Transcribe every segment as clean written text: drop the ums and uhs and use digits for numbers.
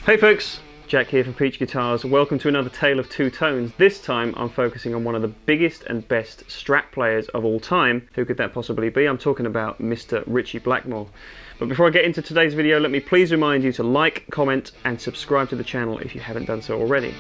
Hey folks, Jack here from Peach Guitars. Welcome to another Tale of Two Tones. This time I'm focusing on one of the biggest and best Strat players of all time. Who could that possibly be? I'm talking about Mr. Ritchie Blackmore. But before I get into today's video, let me please remind you to like, comment and subscribe to the channel if you haven't done so already.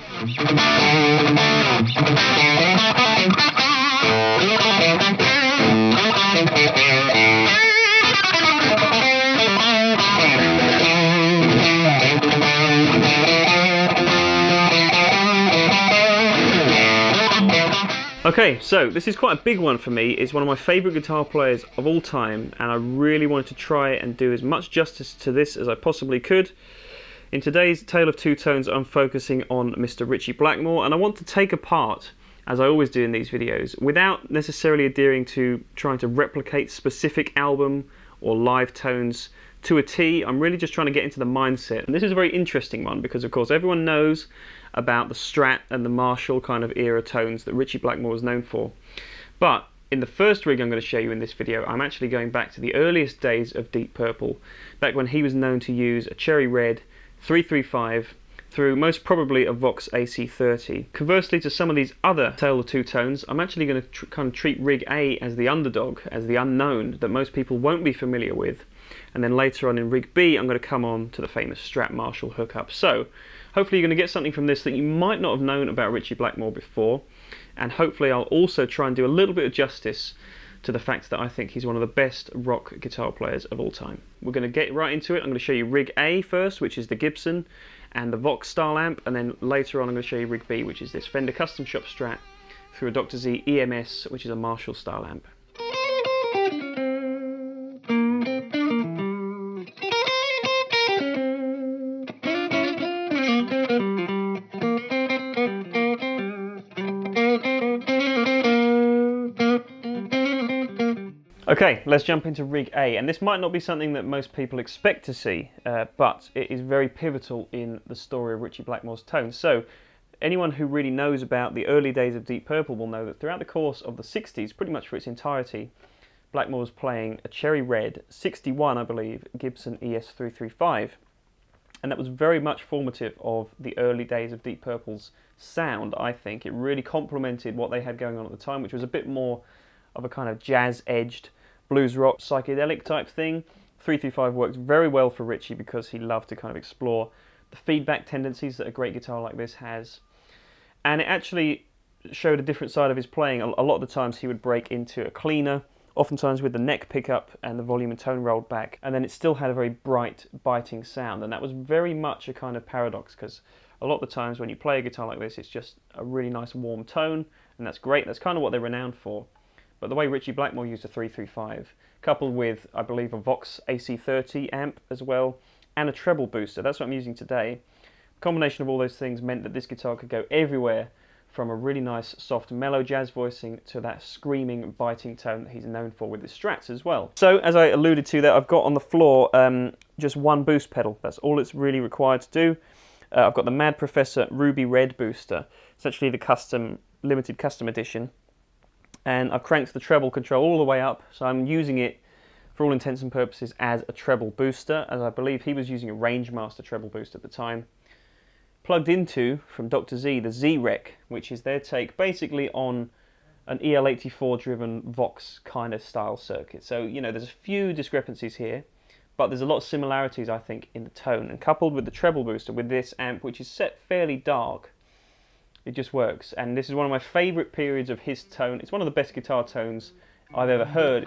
Okay, so this is quite a big one for me. It's one of my favourite guitar players of all time, and I really wanted to try and do as much justice to this as I possibly could. In today's Tale of Two Tones, I'm focusing on Mr. Ritchie Blackmore, and I want to take apart, as I always do in these videos, without necessarily adhering to trying to replicate specific album or live tones to a T. I'm really just trying to get into the mindset. And this is a very interesting one because, of course, everyone knows about the Strat and the Marshall kind of era tones that Ritchie Blackmore was known for. But in the first rig I'm going to show you in this video, I'm actually going back to the earliest days of Deep Purple, back when he was known to use a cherry red 335 through most probably a Vox AC30. Conversely to some of these other Tale of Two Tones, I'm actually going to kind of treat rig A as the underdog, as the unknown that most people won't be familiar with. And then later on in rig B, I'm going to come on to the famous Strat Marshall hookup. So hopefully you're going to get something from this that you might not have known about Ritchie Blackmore before, and hopefully I'll also try and do a little bit of justice to the fact that I think he's one of the best rock guitar players of all time. We're going to get right into it. I'm going to show you rig A first, which is the Gibson and the Vox style amp, and then later on I'm going to show you rig B, which is this Fender Custom Shop Strat through a Dr. Z EMS, which is a Marshall style amp. Okay, let's jump into rig A, and this might not be something that most people expect to see, but it is very pivotal in the story of Ritchie Blackmore's tones. So anyone who really knows about the early days of Deep Purple will know that throughout the course of the 60s, pretty much for its entirety, Blackmore was playing a cherry red 61, I believe, Gibson ES335, and that was very much formative of the early days of Deep Purple's sound. I think it really complemented what they had going on at the time, which was a bit more of a kind of jazz-edged blues rock psychedelic type thing. 335 works very well for Ritchie because he loved to kind of explore the feedback tendencies that a great guitar like this has, and it actually showed a different side of his playing. A lot of the times he would break into a cleaner, oftentimes with the neck pickup and the volume and tone rolled back, and then it still had a very bright, biting sound, and that was very much a kind of paradox because a lot of the times when you play a guitar like this, it's just a really nice warm tone, and that's great. That's kind of what they're renowned for. But the way Ritchie Blackmore used a 335, coupled with, I believe, a Vox AC30 amp as well, and a treble booster, that's what I'm using today. The combination of all those things meant that this guitar could go everywhere, from a really nice, soft, mellow jazz voicing to that screaming, biting tone that he's known for with his Strats as well. So, as I alluded to there, I've got on the floor just one boost pedal. That's all it's really required to do. I've got the Mad Professor Ruby Red booster. It's actually the limited custom edition. And I've cranked the treble control all the way up, so I'm using it for all intents and purposes as a treble booster, as I believe he was using a Rangemaster treble boost at the time. Plugged into, from Dr. Z, the Z-Rec, which is their take basically on an EL84 driven Vox kind of style circuit. So, you know, there's a few discrepancies here, but there's a lot of similarities, I think, in the tone. And coupled with the treble booster, with this amp, which is set fairly dark, it just works, and this is one of my favourite periods of his tone. It's one of the best guitar tones I've ever heard.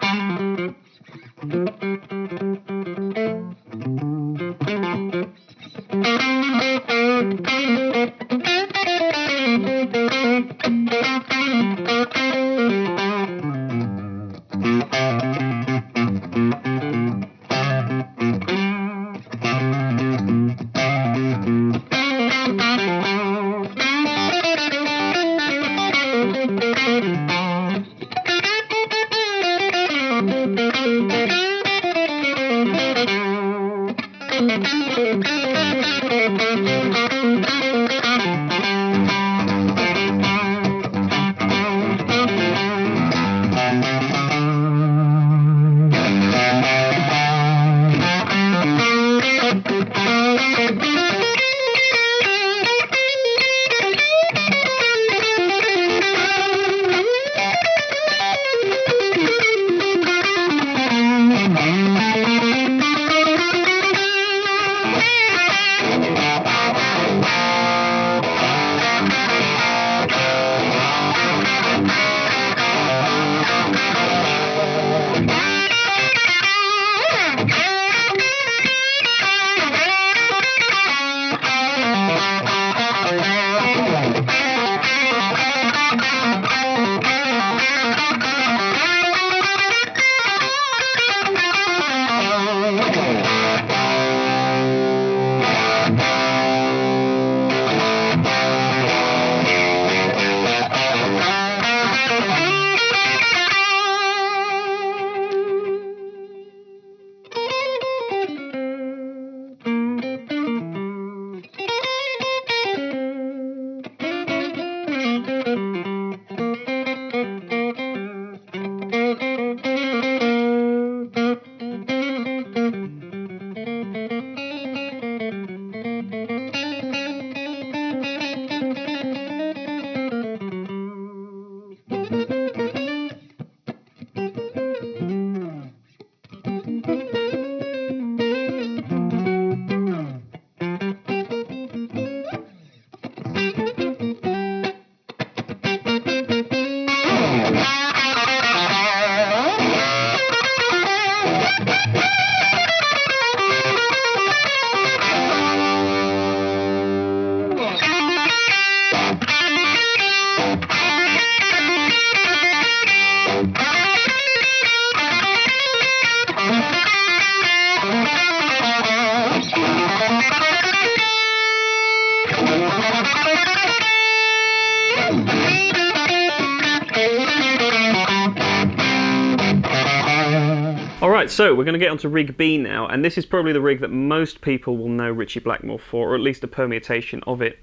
Right, so we're going to get onto rig B now, and this is probably the rig that most people will know Ritchie Blackmore for, or at least a permutation of it.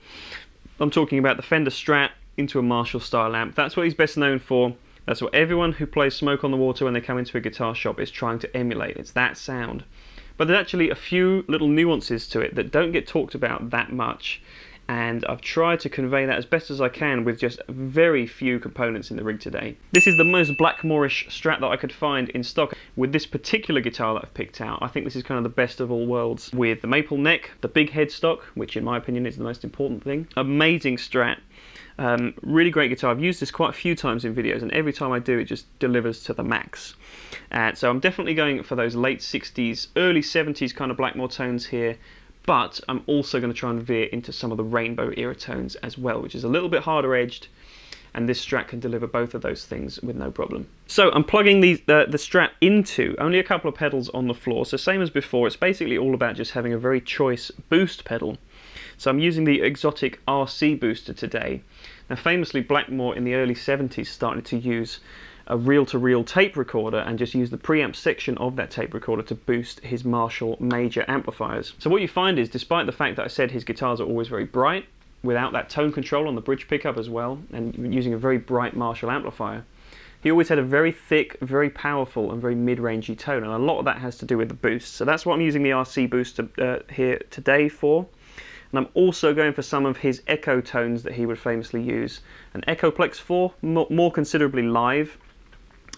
I'm talking about the Fender Strat into a Marshall style amp. That's what he's best known for. That's what everyone who plays Smoke on the Water when they come into a guitar shop is trying to emulate. It's that sound. But there's actually a few little nuances to it that don't get talked about that much, and I've tried to convey that as best as I can with just very few components in the rig today. This is the most Blackmore-ish Strat that I could find in stock. With this particular guitar that I've picked out, I think this is kind of the best of all worlds, with the maple neck, the big headstock, which in my opinion is the most important thing. Amazing Strat. Really great guitar. I've used this quite a few times in videos, and every time I do it just delivers to the max. So I'm definitely going for those late 60s, early 70s kind of Blackmore tones here, but I'm also going to try and veer into some of the rainbow era tones as well, which is a little bit harder edged, and this Strat can deliver both of those things with no problem. So I'm plugging the Strat into only a couple of pedals on the floor, so same as before. It's basically all about just having a very choice boost pedal. So I'm using the exotic RC booster today. Now famously, Blackmore in the early 70s started to use a reel-to-reel tape recorder and just use the preamp section of that tape recorder to boost his Marshall major amplifiers. So what you find is, despite the fact that I said his guitars are always very bright, without that tone control on the bridge pickup as well, and using a very bright Marshall amplifier, he always had a very thick, very powerful and very mid-rangey tone, and a lot of that has to do with the boost. So that's what I'm using the RC booster here today for. And I'm also going for some of his echo tones that he would famously use. An Echoplex 4, more considerably live,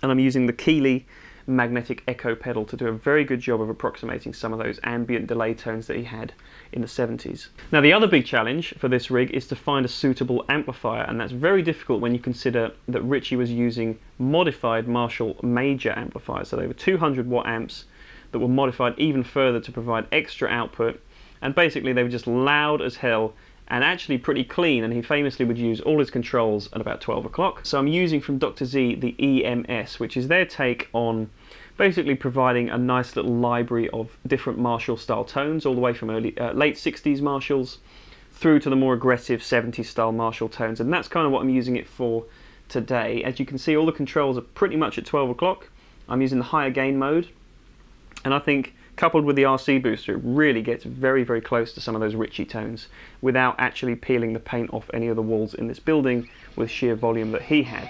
and I'm using the Keeley magnetic echo pedal to do a very good job of approximating some of those ambient delay tones that he had in the 70s. Now the other big challenge for this rig is to find a suitable amplifier, and that's very difficult when you consider that Ritchie was using modified Marshall major amplifiers. So they were 200 watt amps that were modified even further to provide extra output, and basically they were just loud as hell and actually pretty clean, and he famously would use all his controls at about 12 o'clock. So I'm using from Dr. Z the EMS, which is their take on basically providing a nice little library of different Marshall style tones, all the way from late 60s Marshalls through to the more aggressive 70s style Marshall tones, and that's kind of what I'm using it for today. As you can see, all the controls are pretty much at 12 o'clock. I'm using the higher gain mode, and I think coupled with the RC booster, it really gets very, very close to some of those Ritchie tones without actually peeling the paint off any of the walls in this building with sheer volume that he had.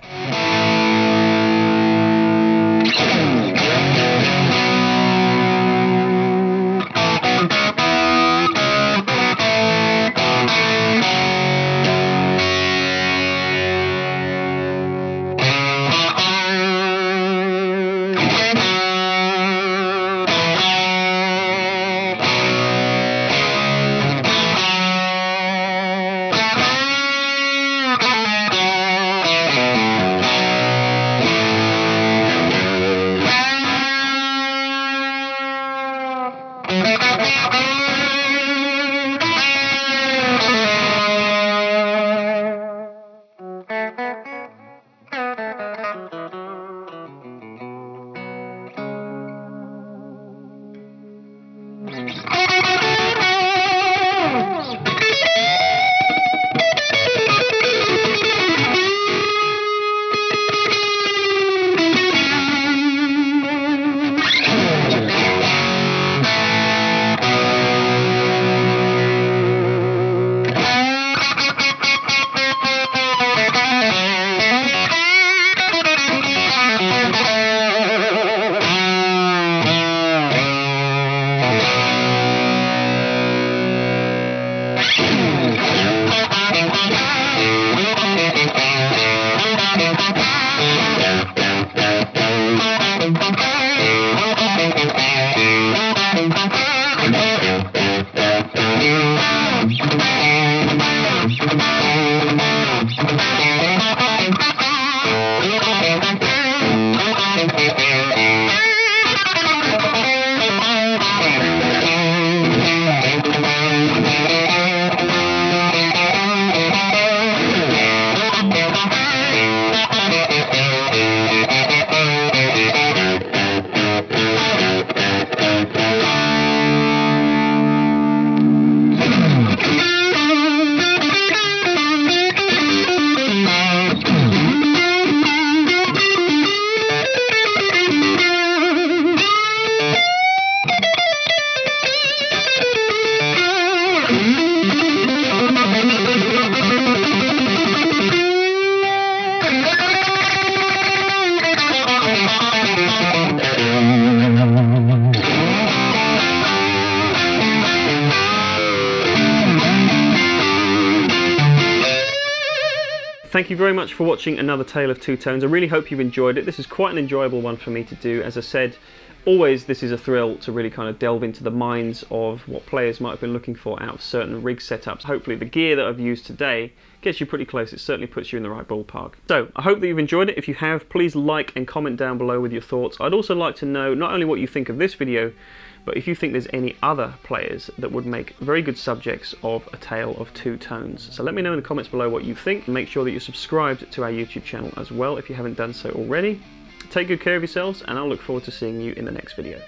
Thank you very much for watching another Tale of Two Tones. I really hope you've enjoyed it. This is quite an enjoyable one for me to do. As I said, always this is a thrill to really kind of delve into the minds of what players might have been looking for out of certain rig setups. Hopefully the gear that I've used today gets you pretty close. It certainly puts you in the right ballpark. So I hope that you've enjoyed it. If you have, please like and comment down below with your thoughts. I'd also like to know not only what you think of this video, but if you think there's any other players that would make very good subjects of a tale of two tones. So let me know in the comments below what you think. Make sure that you're subscribed to our YouTube channel as well if you haven't done so already. Take good care of yourselves, and I'll look forward to seeing you in the next video.